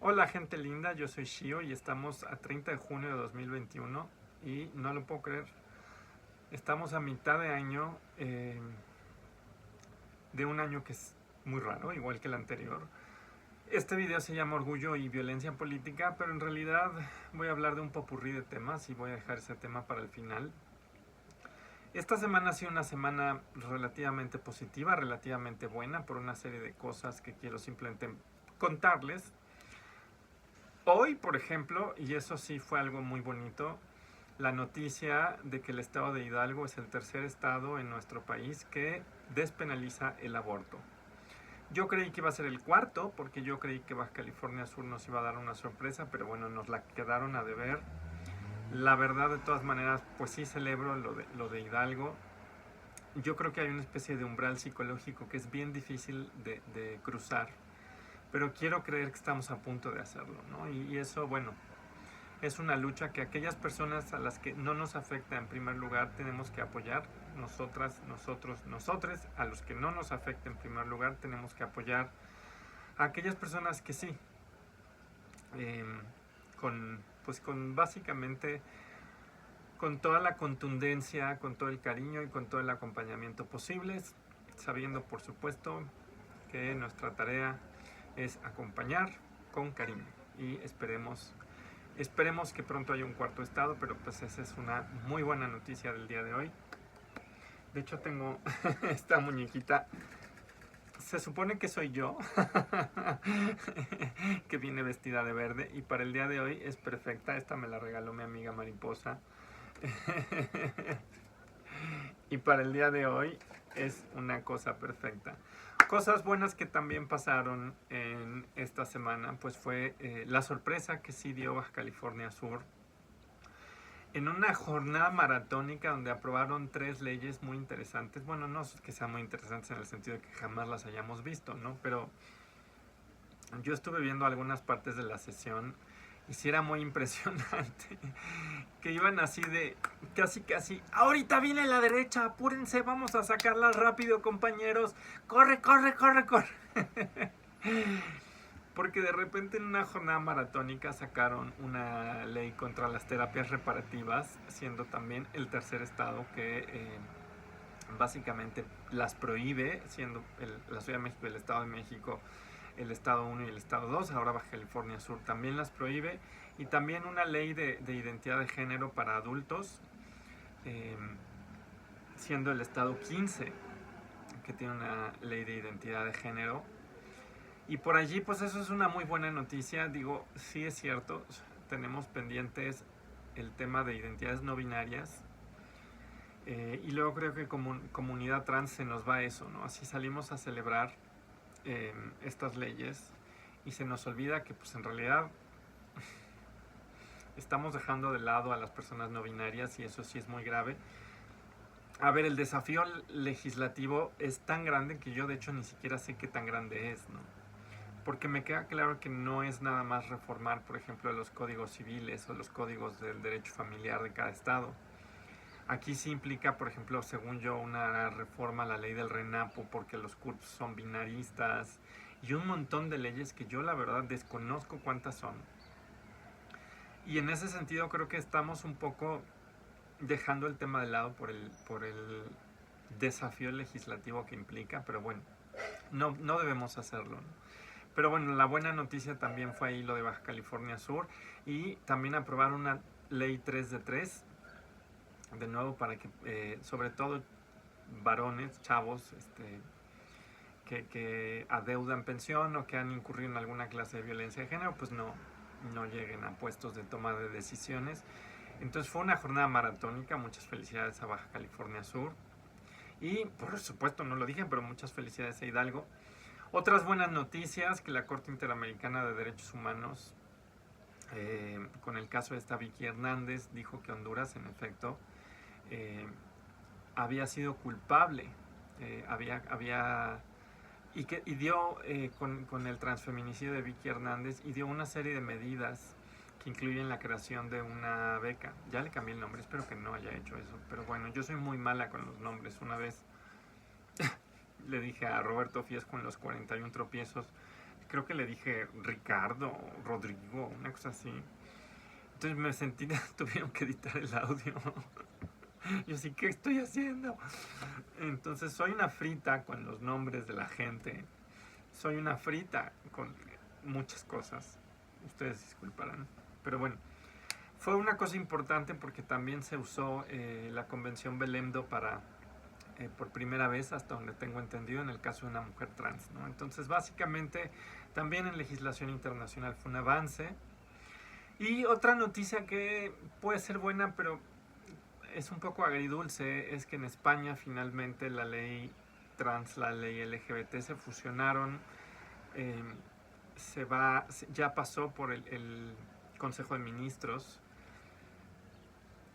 Hola gente linda, yo soy Shio y estamos a 30 de junio de 2021 y no lo puedo creer. Estamos a mitad de año, de un año que es muy raro, igual que el anterior. Este video se llama Orgullo y Violencia Política, pero en realidad voy a hablar de un popurrí de temas y voy a dejar ese tema para el final. Esta semana ha sido una semana relativamente positiva, relativamente buena, por una serie de cosas que quiero simplemente contarles. Hoy, por ejemplo, y eso sí fue algo muy bonito, la noticia de que el estado de Hidalgo es el tercer estado en nuestro país que despenaliza el aborto. Yo creí que iba a ser el cuarto, porque yo creí que Baja California Sur nos iba a dar una sorpresa, pero bueno, nos la quedaron a deber. La verdad, de todas maneras, pues sí celebro lo de Hidalgo. Yo creo que hay una especie de umbral psicológico que es bien difícil de cruzar, pero quiero creer que estamos a punto de hacerlo, ¿no? Y eso, bueno, es una lucha que aquellas personas a las que no nos afecta en primer lugar tenemos que apoyar. Nosotras, nosotros, nosotres, a los que no nos afecta en primer lugar tenemos que apoyar a aquellas personas que sí, eh, con básicamente con toda la contundencia, con todo el cariño y con todo el acompañamiento posibles, sabiendo por supuesto que nuestra tarea es acompañar con cariño y esperemos que pronto haya un cuarto estado, pero pues esa es una muy buena noticia del día de hoy. De hecho tengo esta muñequita, se supone que soy yo, que viene vestida de verde y para el día de hoy es perfecta. Esta me la regaló mi amiga Mariposa. Y para el día de hoy es una cosa perfecta. Cosas buenas que también pasaron en esta semana, pues fue la sorpresa que sí dio Baja California Sur en una jornada maratónica donde aprobaron 3 leyes muy interesantes. Bueno, no es que sean muy interesantes en el sentido de que jamás las hayamos visto, ¿no? Pero yo estuve viendo algunas partes de la sesión y sí era muy impresionante. Que iban así de casi, ahorita viene la derecha, apúrense, vamos a sacarla rápido, compañeros. Corre, corre, corre, corre. Porque de repente en una jornada maratónica sacaron una ley contra las terapias reparativas, siendo también el tercer estado que básicamente las prohíbe, siendo la Ciudad de México y el Estado de México el Estado 1 y el Estado 2, ahora Baja California Sur también las prohíbe, y también una ley de identidad de género para adultos, eh, siendo el Estado 15 que tiene una ley de identidad de género. Y por allí, pues eso es una muy buena noticia. Digo, sí es cierto, tenemos pendientes el tema de identidades no binarias. Y luego creo que como comunidad trans se nos va eso, ¿no? Así salimos a celebrar estas leyes y se nos olvida que pues en realidad estamos dejando de lado a las personas no binarias y eso sí es muy grave. A ver, el desafío legislativo es tan grande que yo de hecho ni siquiera sé qué tan grande es, ¿no? Porque me queda claro que no es nada más reformar, por ejemplo, los códigos civiles o los códigos del derecho familiar de cada estado. Aquí sí implica, por ejemplo, según yo, una reforma a la ley del RENAPO porque los CURPS son binaristas y un montón de leyes que yo la verdad desconozco cuántas son. Y en ese sentido creo que estamos un poco dejando el tema de lado por el desafío legislativo que implica, pero bueno, no debemos hacerlo, ¿no? Pero bueno, la buena noticia también fue ahí lo de Baja California Sur y también aprobaron una ley 3 de 3, de nuevo para que sobre todo varones, chavos, que adeudan pensión o que han incurrido en alguna clase de violencia de género, pues no lleguen a puestos de toma de decisiones. Entonces fue una jornada maratónica, muchas felicidades a Baja California Sur. Y por supuesto, no lo dije, pero muchas felicidades a Hidalgo. Otras buenas noticias, que la Corte Interamericana de Derechos Humanos, con el caso de esta Vicky Hernández, dijo que Honduras, en efecto, había sido culpable, y dio con el transfeminicidio de Vicky Hernández, y dio una serie de medidas que incluyen la creación de una beca. Ya le cambié el nombre, espero que no haya hecho eso, pero bueno, yo soy muy mala con los nombres. Una vez le dije a Roberto Fiesco en los 41 tropiezos creo que le dije Ricardo, Rodrigo, una cosa así. Entonces me sentí, tuvieron que editar el audio. Yo sí, ¿qué estoy haciendo? Entonces soy una frita con los nombres de la gente. Soy una frita con muchas cosas. Ustedes disculparán. Pero bueno, fue una cosa importante porque también se usó la Convención Belemno para, por primera vez, hasta donde tengo entendido, en el caso de una mujer trans, ¿no? Entonces, básicamente, también en legislación internacional fue un avance. Y otra noticia que puede ser buena, pero es un poco agridulce, es que en España finalmente la ley trans, la ley LGBT se fusionaron. Eh, ya pasó por el Consejo de Ministros.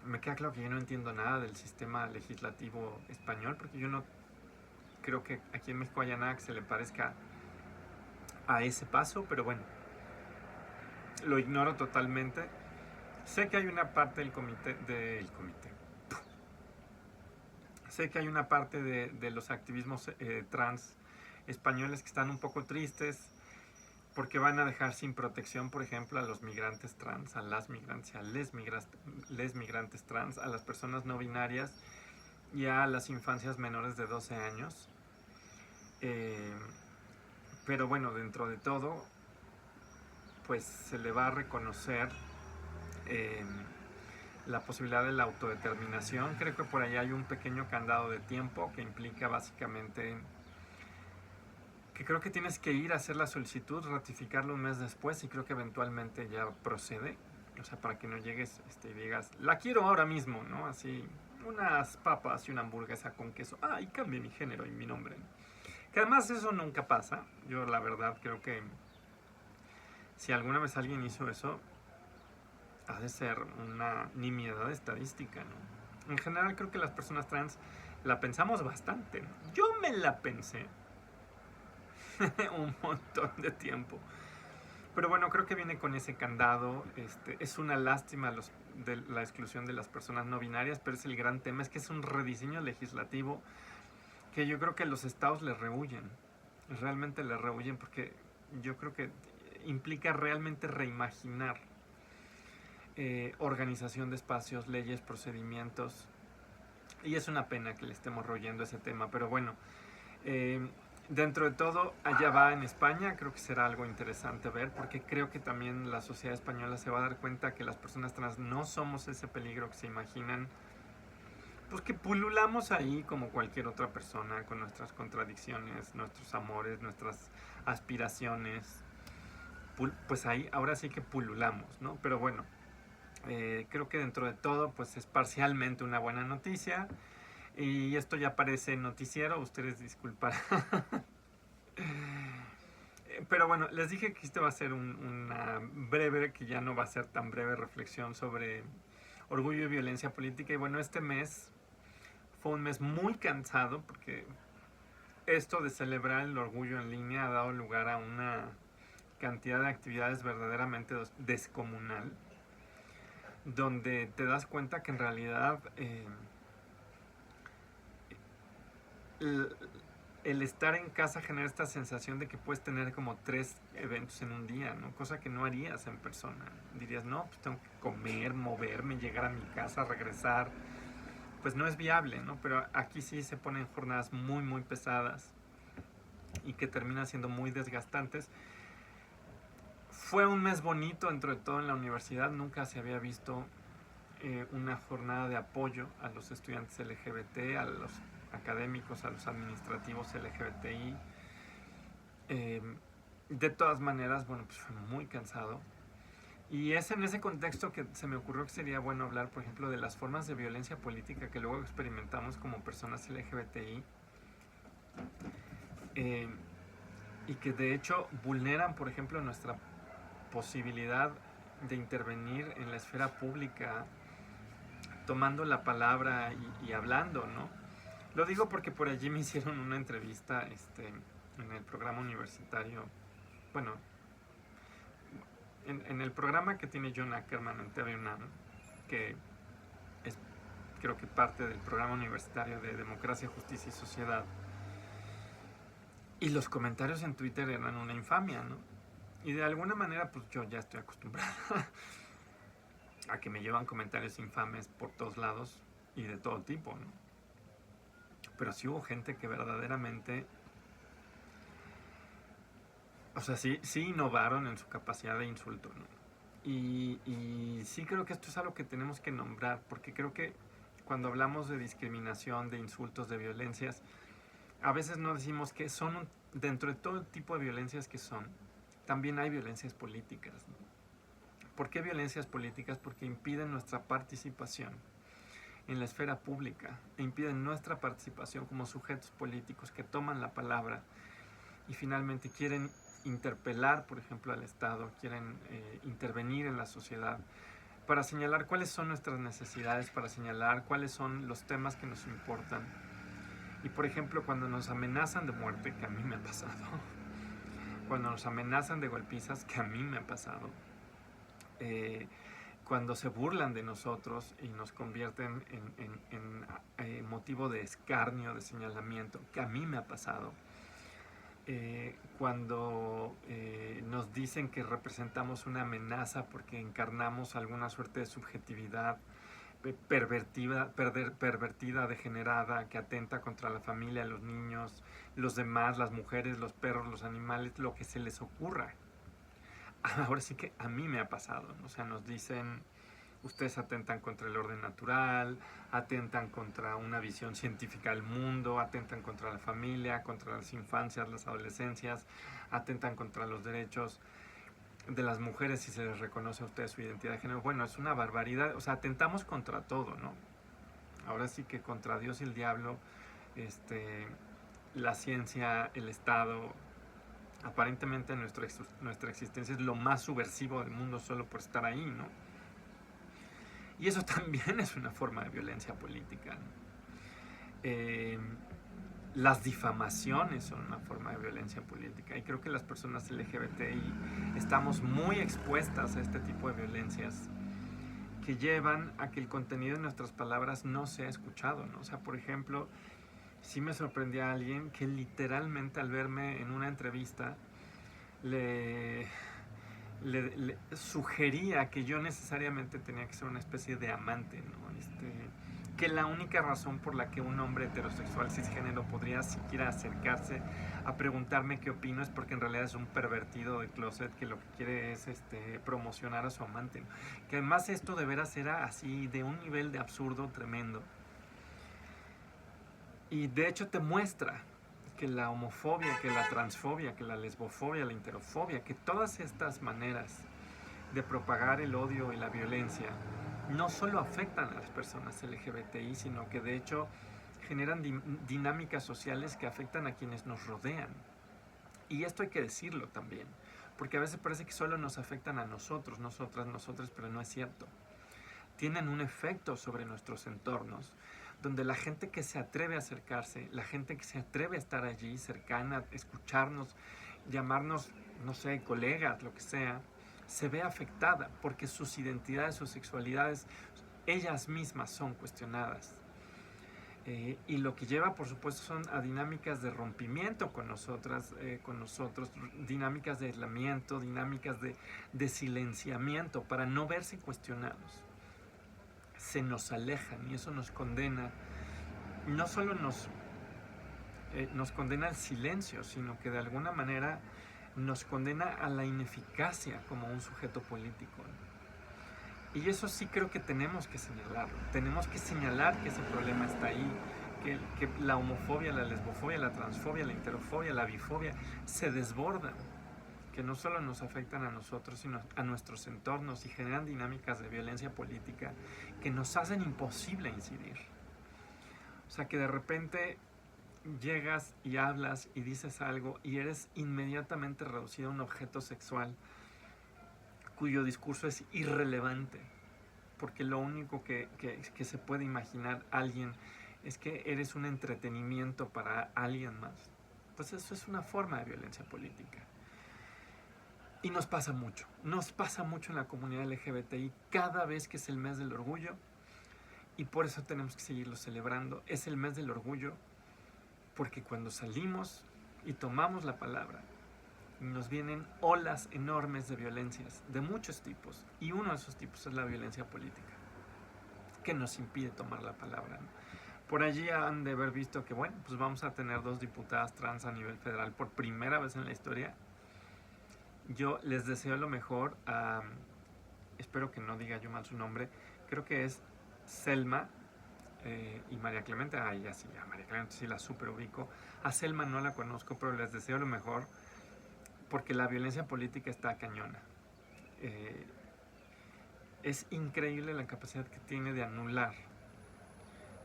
Me queda claro que yo no entiendo nada del sistema legislativo español, porque yo no creo que aquí en México haya nada que se le parezca a ese paso, pero bueno, lo ignoro totalmente. Sé que hay una parte sé que hay una parte de los activismos trans españoles que están un poco tristes porque van a dejar sin protección, por ejemplo, a los migrantes trans, a las migrantes, a les migrantes trans, a las personas no binarias y a las infancias menores de 12 años. Pero bueno, dentro de todo, pues se le va a reconocer la posibilidad de la autodeterminación. Creo que por ahí hay un pequeño candado de tiempo que implica básicamente que creo que tienes que ir a hacer la solicitud, ratificarlo un mes después y creo que eventualmente ya procede. O sea, para que no llegues y digas, la quiero ahora mismo, ¿no? Así, unas papas y una hamburguesa con queso. Ah, y cambie mi género y mi nombre. Que además eso nunca pasa. Yo la verdad creo que si alguna vez alguien hizo eso, ha de ser una nimiedad estadística, ¿no? En general creo que las personas trans la pensamos bastante, ¿no? Yo me la pensé un montón de tiempo. Pero bueno, creo que viene con ese candado. Es una lástima de la exclusión de las personas no binarias, pero es el gran tema, es que es un rediseño legislativo que yo creo que los estados le rehuyen. Realmente le rehuyen porque yo creo que implica realmente reimaginar organización de espacios, leyes, procedimientos. Y es una pena que le estemos royendo ese tema, pero bueno, dentro de todo, allá va en España, creo que será algo interesante ver, porque creo que también la sociedad española se va a dar cuenta que las personas trans no somos ese peligro que se imaginan, pues que pululamos ahí como cualquier otra persona, con nuestras contradicciones, nuestros amores, nuestras aspiraciones, pues ahí ahora sí que pululamos, ¿no? Pero bueno, creo que dentro de todo, pues es parcialmente una buena noticia. Y esto ya parece noticiero, ustedes disculparán. Pero bueno, les dije que este va a ser una breve, que ya no va a ser tan breve, reflexión sobre orgullo y violencia política. Y bueno, este mes fue un mes muy cansado porque esto de celebrar el orgullo en línea ha dado lugar a una cantidad de actividades verdaderamente descomunal, donde te das cuenta que en realidad el estar en casa genera esta sensación de que puedes tener como 3 eventos en un día, ¿no? Cosa que no harías en persona. Dirías, no, pues tengo que comer, moverme, llegar a mi casa, regresar. Pues no es viable, ¿no? Pero aquí sí se ponen jornadas muy, muy pesadas y que terminan siendo muy desgastantes. Fue un mes bonito dentro de todo en la universidad. Nunca se había visto una jornada de apoyo a los estudiantes LGBT, a los académicos, a los administrativos LGBTI. De todas maneras, bueno, pues fue muy cansado. Y es en ese contexto que se me ocurrió que sería bueno hablar, por ejemplo, de las formas de violencia política que luego experimentamos como personas LGBTI. Y que de hecho vulneran, por ejemplo, nuestra posibilidad de intervenir en la esfera pública, tomando la palabra y hablando, ¿no? Lo digo porque por allí me hicieron una entrevista en el programa universitario, bueno, en el programa que tiene John Ackerman en TV UNAM, que es creo que parte del programa universitario de Democracia, Justicia y Sociedad. Y los comentarios en Twitter eran una infamia, ¿no? Y de alguna manera, pues yo ya estoy acostumbrado a que me llevan comentarios infames por todos lados y de todo tipo, ¿no? Pero sí hubo gente que verdaderamente, o sea, sí innovaron en su capacidad de insulto, ¿no? Y sí creo que esto es algo que tenemos que nombrar, porque creo que cuando hablamos de discriminación, de insultos, de violencias, a veces no decimos que son, dentro de todo el tipo de violencias que son, también hay violencias políticas, ¿no? ¿Por qué violencias políticas? Porque impiden nuestra participación en la esfera pública e impiden nuestra participación como sujetos políticos que toman la palabra y finalmente quieren interpelar, por ejemplo, al Estado, quieren intervenir en la sociedad para señalar cuáles son nuestras necesidades, para señalar cuáles son los temas que nos importan. Y por ejemplo, cuando nos amenazan de muerte, que a mí me ha pasado, cuando nos amenazan de golpizas, que a mí me ha pasado, cuando se burlan de nosotros y nos convierten en motivo de escarnio, de señalamiento, que a mí me ha pasado, cuando nos dicen que representamos una amenaza porque encarnamos alguna suerte de subjetividad pervertida, degenerada, que atenta contra la familia, los niños, los demás, las mujeres, los perros, los animales, lo que se les ocurra. Ahora sí que a mí me ha pasado, ¿no? O sea, nos dicen, ustedes atentan contra el orden natural, atentan contra una visión científica del mundo, atentan contra la familia, contra las infancias, las adolescencias, atentan contra los derechos de las mujeres si se les reconoce a ustedes su identidad de género. Bueno, es una barbaridad, o sea, atentamos contra todo, ¿no? Ahora sí que contra Dios y el diablo, la ciencia, el Estado, aparentemente nuestra existencia es lo más subversivo del mundo solo por estar ahí, ¿no? Y eso también es una forma de violencia política, ¿no? Las difamaciones son una forma de violencia política y creo que las personas LGBTI estamos muy expuestas a este tipo de violencias que llevan a que el contenido de nuestras palabras no sea escuchado, ¿no? O sea, por ejemplo, sí me sorprendía a alguien que literalmente al verme en una entrevista le sugería que yo necesariamente tenía que ser una especie de amante, ¿no? Que la única razón por la que un hombre heterosexual cisgénero podría siquiera acercarse a preguntarme qué opino es porque en realidad es un pervertido de closet que lo que quiere es promocionar a su amante, ¿no? Que además esto de veras era así de un nivel de absurdo tremendo. Y de hecho te muestra que la homofobia, que la transfobia, que la lesbofobia, la interofobia, que todas estas maneras de propagar el odio y la violencia no solo afectan a las personas LGBTI, sino que de hecho generan dinámicas sociales que afectan a quienes nos rodean. Y esto hay que decirlo también, porque a veces parece que solo nos afectan a nosotros, nosotras, nosotros, pero no es cierto. Tienen un efecto sobre nuestros entornos, donde la gente que se atreve a acercarse, la gente que se atreve a estar allí, cercana, escucharnos, llamarnos, no sé, colegas, lo que sea, se ve afectada porque sus identidades, sus sexualidades, ellas mismas son cuestionadas. Y lo que lleva, por supuesto, son a dinámicas de rompimiento con nosotros, dinámicas de aislamiento, dinámicas de silenciamiento para no verse cuestionados. Se nos alejan y eso nos condena, no solo nos condena al silencio, sino que de alguna manera nos condena a la ineficacia como un sujeto político. Y eso sí creo que tenemos que señalarlo. Tenemos que señalar que ese problema está ahí, que la homofobia, la lesbofobia, la transfobia, la interofobia, la bifobia se desbordan, que no solo nos afectan a nosotros, sino a nuestros entornos y generan dinámicas de violencia política que nos hacen imposible incidir. O sea, que de repente llegas y hablas y dices algo y eres inmediatamente reducido a un objeto sexual cuyo discurso es irrelevante, porque lo único que se puede imaginar alguien es que eres un entretenimiento para alguien más. Pues eso es una forma de violencia política. Y nos pasa mucho en la comunidad LGBTI cada vez que es el mes del orgullo, y por eso tenemos que seguirlo celebrando. Es el mes del orgullo porque cuando salimos y tomamos la palabra, nos vienen olas enormes de violencias de muchos tipos, y uno de esos tipos es la violencia política, que nos impide tomar la palabra, ¿no? Por allí han de haber visto que, bueno, pues vamos a tener 2 diputadas trans a nivel federal por primera vez en la historia. Yo les deseo lo mejor a, espero que no diga yo mal su nombre, creo que es Selma y María Clemente. Ya sí, a María Clemente sí la super ubico. A Selma no la conozco, pero les deseo lo mejor porque la violencia política está cañona. Es increíble la capacidad que tiene de anular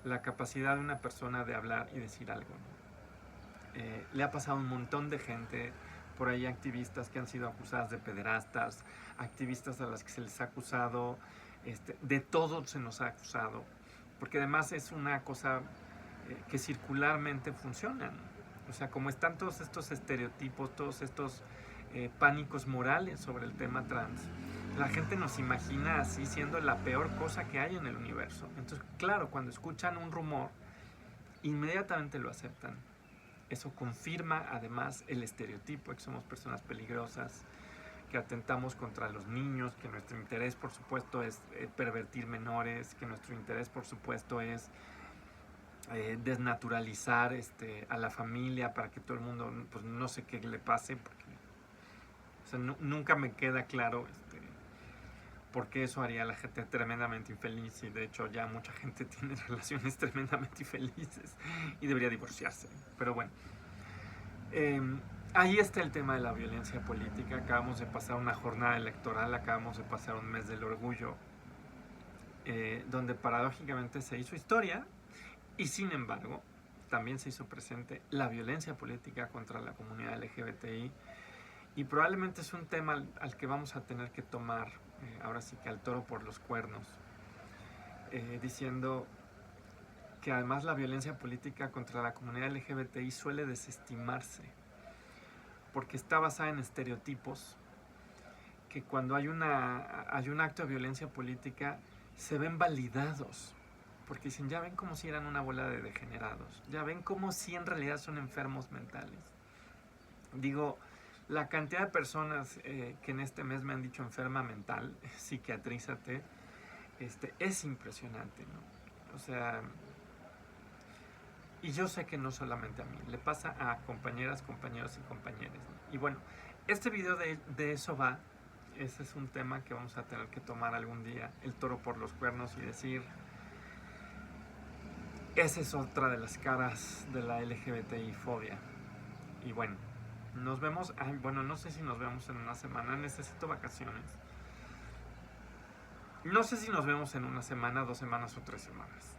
la capacidad de una persona de hablar y decir algo, ¿no? Le ha pasado a un montón de gente, por ahí activistas que han sido acusadas de pederastas, activistas a las que se les ha acusado, de todo se nos ha acusado, porque además es una cosa que circularmente funciona, ¿no? O sea, como están todos estos estereotipos, todos estos pánicos morales sobre el tema trans, la gente nos imagina así siendo la peor cosa que hay en el universo. Entonces, claro, cuando escuchan un rumor, inmediatamente lo aceptan. Eso confirma además el estereotipo de que somos personas peligrosas, que atentamos contra los niños, que nuestro interés por supuesto es pervertir menores, que nuestro interés por supuesto es desnaturalizar a la familia para que todo el mundo pues no sé qué le pase, porque o sea, nunca me queda claro porque eso haría a la gente tremendamente infeliz, y de hecho ya mucha gente tiene relaciones tremendamente infelices y debería divorciarse. Pero bueno, ahí está el tema de la violencia política. Acabamos de pasar una jornada electoral, acabamos de pasar un mes del orgullo, donde paradójicamente se hizo historia, y sin embargo también se hizo presente la violencia política contra la comunidad LGBTI, y probablemente es un tema al que vamos a tener que tomar ahora sí que al toro por los cuernos, diciendo que además la violencia política contra la comunidad LGBTI suele desestimarse porque está basada en estereotipos que cuando hay un acto de violencia política se ven validados, porque dicen, ya ven como si eran una bola de degenerados, ya ven como si en realidad son enfermos mentales. Digo, la cantidad de personas que en este mes me han dicho enferma mental, psiquiatrízate, es impresionante, ¿no? O sea, y yo sé que no solamente a mí, le pasa a compañeras, compañeros y compañeras, ¿no? Y bueno, este video de eso va. Ese es un tema que vamos a tener que tomar algún día, el toro por los cuernos, y decir, esa es otra de las caras de la LGBTI-fobia. Y bueno, nos vemos, bueno, no sé si nos vemos en una semana, necesito vacaciones. No sé si nos vemos en una semana, 2 semanas o 3 semanas.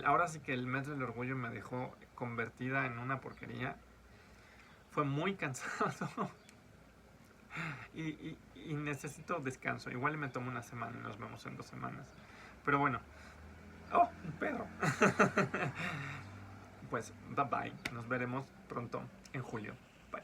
Ahora sí que el mes del orgullo me dejó convertida en una porquería. Fue muy cansado. y necesito descanso. Igual me tomo una semana y nos vemos en 2 semanas. Pero bueno. ¡Oh, un perro! Pues bye bye. Nos veremos pronto en julio. Bye.